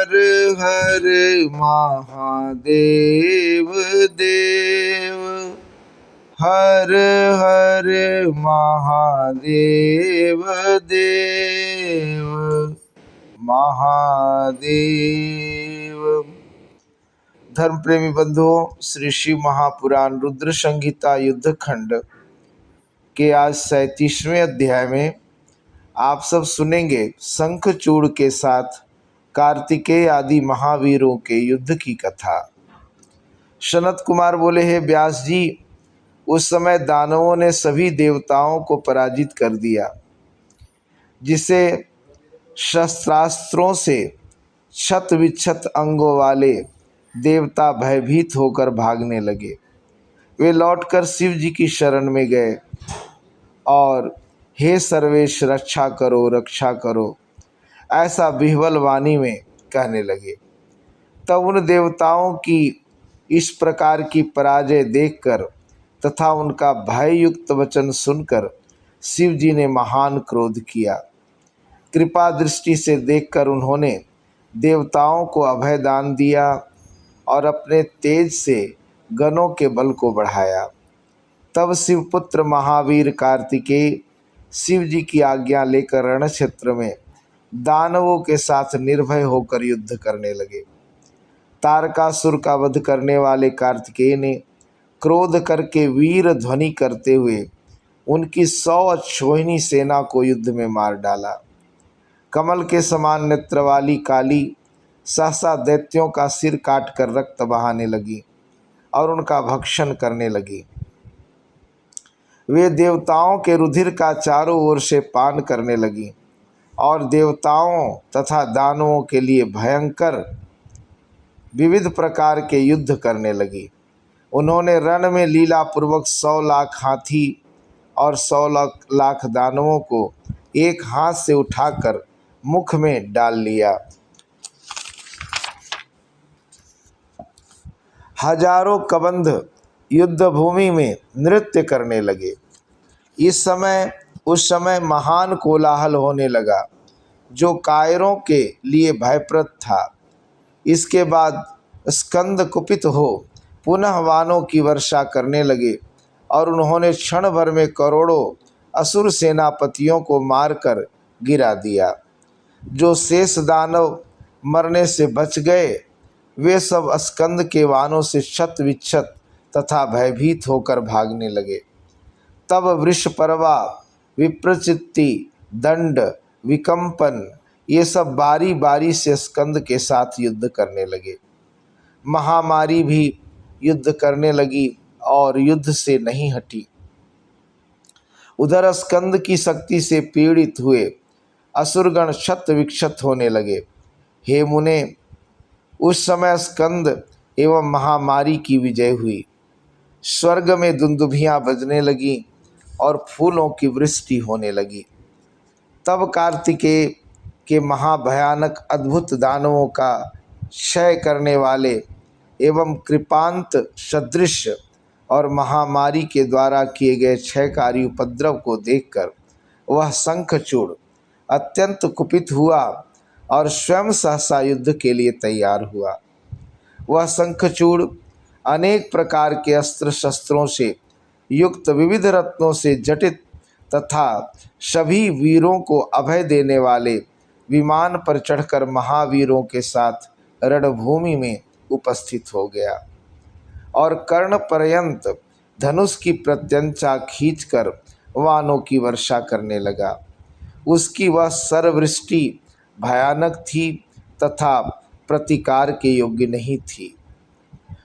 हर हर महादेव देव, हर हर महादेव देव महादेव। धर्म प्रेमी बंधुओं, श्री शिव महापुराण रुद्र संहिता युद्ध खंड के आज 37वें अध्याय में आप सब सुनेंगे शंखचूड़ के साथ कार्तिकेय आदि महावीरों के युद्ध की कथा। सनत कुमार बोले, हे व्यास जी, उस समय दानवों ने सभी देवताओं को पराजित कर दिया, जिसे शस्त्रास्त्रों से क्षत विक्षत अंगों वाले देवता भयभीत होकर भागने लगे। वे लौटकर शिव जी की शरण में गए और हे सर्वेश रक्षा करो रक्षा करो, ऐसा विह्वल वाणी में कहने लगे। तब उन देवताओं की इस प्रकार की पराजय देखकर तथा उनका भययुक्त वचन सुनकर शिव जी ने महान क्रोध किया। कृपा दृष्टि से देखकर उन्होंने देवताओं को अभय दान दिया और अपने तेज से गणों के बल को बढ़ाया। तब शिवपुत्र महावीर कार्तिकेय शिव जी की आज्ञा लेकर रण क्षेत्र में दानवों के साथ निर्भय होकर युद्ध करने लगे। तारकासुर का वध करने वाले कार्तिकेय ने क्रोध करके वीर ध्वनि करते हुए उनकी 100 अक्षोहिणी सेना को युद्ध में मार डाला। कमल के समान नेत्र वाली काली सहसा दैत्यों का सिर काटकर रक्त बहाने लगी और उनका भक्षण करने लगी। वे देवताओं के रुधिर का चारों ओर से पान करने लगी और देवताओं तथा दानवों के लिए भयंकर विविध प्रकार के युद्ध करने लगी। उन्होंने रण में लीला पूर्वक 100 लाख हाथी और 100 लाख दानवों को एक हाथ से उठाकर मुख में डाल लिया। हजारों कबंध युद्ध भूमि में नृत्य करने लगे। उस समय महान कोलाहल होने लगा, जो कायरों के लिए भयप्रद था। इसके बाद स्कंद कुपित हो पुनः वानों की वर्षा करने लगे और उन्होंने क्षण भर में करोड़ों असुर सेनापतियों को मारकर गिरा दिया। जो शेष दानव मरने से बच गए, वे सब स्कंद के वानों से क्षत विक्षत तथा भयभीत होकर भागने लगे। तब वृषपर्वा, विप्रचित्ति, दंड, विकम्पन, ये सब बारी बारी से स्कंद के साथ युद्ध करने लगे। महामारी भी युद्ध करने लगी और युद्ध से नहीं हटी। उधर स्कंद की शक्ति से पीड़ित हुए असुरगण क्षत विक्षत होने लगे। हे मुने, उस समय स्कंद एवं महामारी की विजय हुई। स्वर्ग में दुंदुभियाँ बजने लगी और फूलों की वृष्टि होने लगी। तब कार्तिकेय के महाभयानक अद्भुत दानवों का क्षय करने वाले एवं कृपांत सदृश और महामारी के द्वारा किए गए क्षयकारी उपद्रव को देखकर वह शंखचूड़ अत्यंत कुपित हुआ और स्वयं सहसा युद्ध के लिए तैयार हुआ। वह शंखचूड़ अनेक प्रकार के अस्त्र शस्त्रों से युक्त विविध रत्नों से जटित तथा सभी वीरों को अभय देने वाले विमान पर चढ़कर महावीरों के साथ रणभूमि में उपस्थित हो गया और कर्ण पर्यंत धनुष की प्रत्यंचा खींचकर वानों की वर्षा करने लगा। उसकी वह सर्ववृष्टि भयानक थी तथा प्रतिकार के योग्य नहीं थी।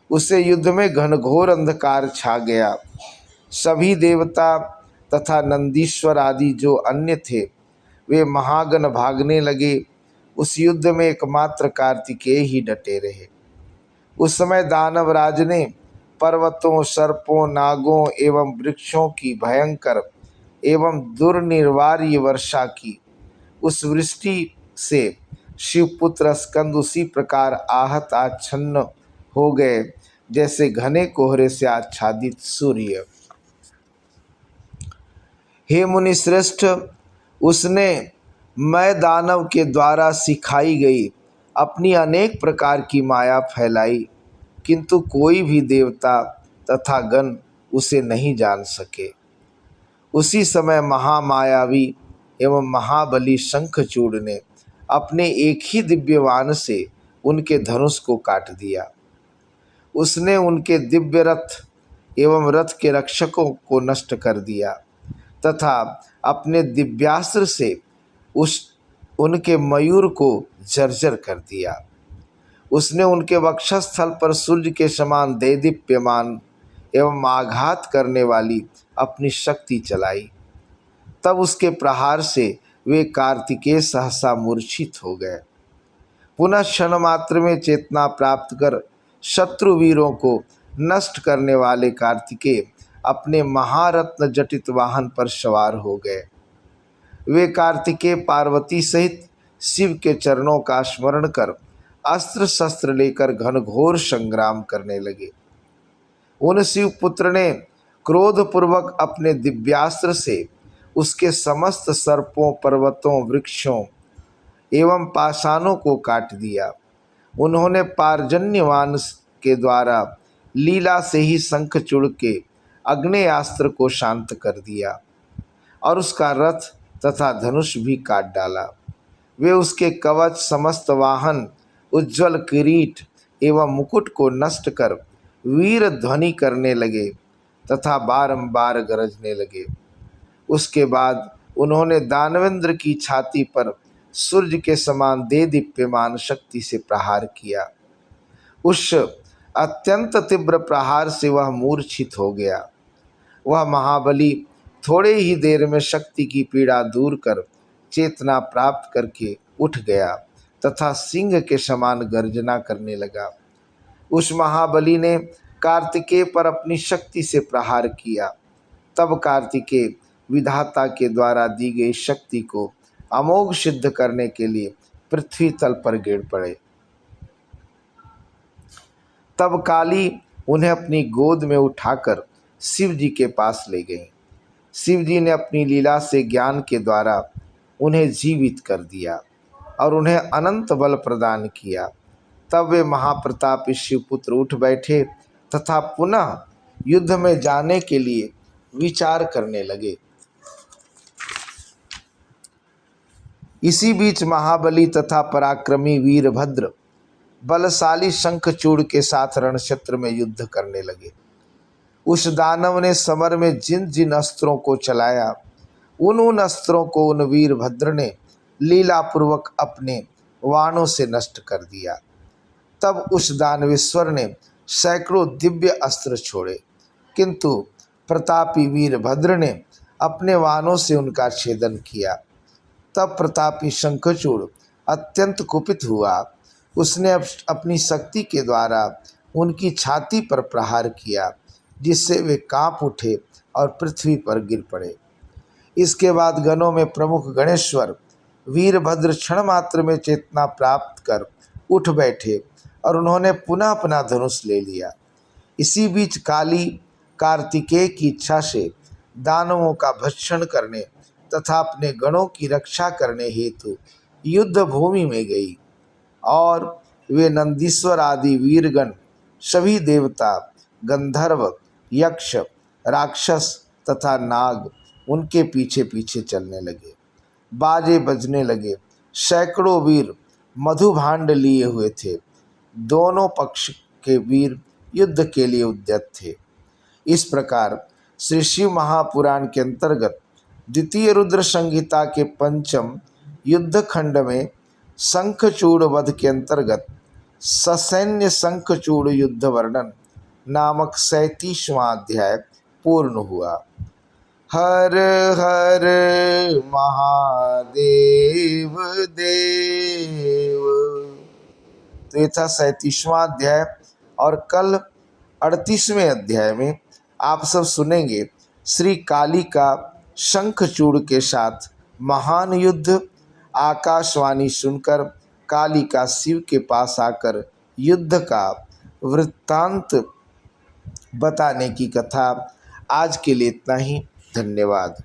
उसे युद्ध में घनघोर अंधकार छा गया। सभी देवता तथा नंदीश्वर आदि जो अन्य थे, वे महागण भागने लगे। उस युद्ध में एकमात्र कार्तिकेय ही डटे रहे। उस समय दानवराज ने पर्वतों, सर्पों, नागों एवं वृक्षों की भयंकर एवं दुर्निवार्य वर्षा की। उस वृष्टि से शिवपुत्र स्कंद उसी प्रकार आहत आच्छन्न हो गए जैसे घने कोहरे से आच्छादित सूर्य। हे मुनि श्रेष्ठ, उसने मैं दानव के द्वारा सिखाई गई अपनी अनेक प्रकार की माया फैलाई, किंतु कोई भी देवता तथा गण उसे नहीं जान सके। उसी समय महामायावी एवं महाबली शंखचूड़ ने अपने एक ही दिव्यवान से उनके धनुष को काट दिया। उसने उनके दिव्य रथ एवं रथ के रक्षकों को नष्ट कर दिया तथा अपने दिव्यास्त्र से उनके मयूर को जर्जर कर दिया। उसने उनके वक्षस्थल पर सूर्य के समान देदीप्यमान एवं आघात करने वाली अपनी शक्ति चलाई। तब उसके प्रहार से वे कार्तिकेय सहसा मूर्छित हो गए। पुनः क्षण मात्र में चेतना प्राप्त कर शत्रु वीरों को नष्ट करने वाले कार्तिकेय अपने महारत्न जटित वाहन पर सवार हो गए। वे कार्तिकेय पार्वती सहित शिव के चरणों का स्मरण कर अस्त्र शस्त्र लेकर घनघोर संग्राम करने लगे। उन शिव पुत्र ने क्रोधपूर्वक अपने दिव्यास्त्र से उसके समस्त सर्पों, पर्वतों, वृक्षों एवं पाषाणों को काट दिया। उन्होंने पार्जन्यवान के द्वारा लीला से ही शंखचूड़ के आग्नेयास्त्र को शांत कर दिया और उसका रथ तथा धनुष भी काट डाला। वे उसके कवच, समस्त वाहन, उज्ज्वल किरीट एवं मुकुट को नष्ट कर वीर ध्वनि करने लगे तथा बारंबार गरजने लगे। उसके बाद उन्होंने दानवेंद्र की छाती पर सूर्य के समान देदीप्यमान शक्ति से प्रहार किया। उस अत्यंत तीव्र प्रहार से वह मूर्छित हो गया। वह महाबली थोड़े ही देर में शक्ति की पीड़ा दूर कर चेतना प्राप्त करके उठ गया तथा सिंह के समान गर्जना करने लगा। उस महाबली ने कार्तिकेय पर अपनी शक्ति से प्रहार किया। तब कार्तिकेय विधाता के द्वारा दी गई शक्ति को अमोघ सिद्ध करने के लिए पृथ्वी तल पर गिर पड़े। तब काली उन्हें अपनी गोद में उठाकर शिव जी के पास ले गई। शिव जी ने अपनी लीला से ज्ञान के द्वारा उन्हें जीवित कर दिया और उन्हें अनंत बल प्रदान किया। तब वे महाप्रतापी शिवपुत्र उठ बैठे तथा पुनः युद्ध में जाने के लिए विचार करने लगे। इसी बीच महाबली तथा पराक्रमी वीरभद्र बलशाली शंखचूड़ के साथ रणक्षेत्र में युद्ध करने लगे। उस दानव ने समर में जिन जिन अस्त्रों को चलाया, उन अस्त्रों को उन वीरभद्र ने लीलापूर्वक अपने वाणों से नष्ट कर दिया। तब उस दानवेश्वर ने सैकड़ों दिव्य अस्त्र छोड़े, किंतु प्रतापी वीरभद्र ने अपने वाणों से उनका छेदन किया। तब प्रतापी शंखचूड़ अत्यंत कुपित हुआ। उसने अपनी शक्ति के द्वारा उनकी छाती पर प्रहार किया, जिससे वे कांप उठे और पृथ्वी पर गिर पड़े। इसके बाद गणों में प्रमुख गणेश्वर वीरभद्र क्षण मात्र में चेतना प्राप्त कर उठ बैठे और उन्होंने पुनः अपना धनुष ले लिया। इसी बीच काली कार्तिकेय की इच्छा से दानवों का भक्षण करने तथा अपने गणों की रक्षा करने हेतु युद्ध भूमि में गई और वे नंदीश्वर आदि वीरगण, सभी देवता, गंधर्व, यक्ष, राक्षस तथा नाग उनके पीछे पीछे चलने लगे। बाजे बजने लगे। सैकड़ों वीर मधुभांड लिए हुए थे। दोनों पक्ष के वीर युद्ध के लिए उद्यत थे। इस प्रकार श्री शिव महापुराण के अंतर्गत द्वितीय रुद्र संहिता के पंचम युद्ध खंड में शंखचूड़ वध के अंतर्गत ससैन्य शंखचूड़ युद्ध वर्णन नामक 37वां अध्याय पूर्ण हुआ। हर हर महादेव देव। तो ये था 37वां अध्याय और कल 38वें अध्याय में आप सब सुनेंगे श्री काली का शंखचूड़ के साथ महान युद्ध। आकाशवाणी सुनकर काली का शिव के पास आकर युद्ध का वृत्तांत बताने की कथा। आज के लिए इतना ही। धन्यवाद।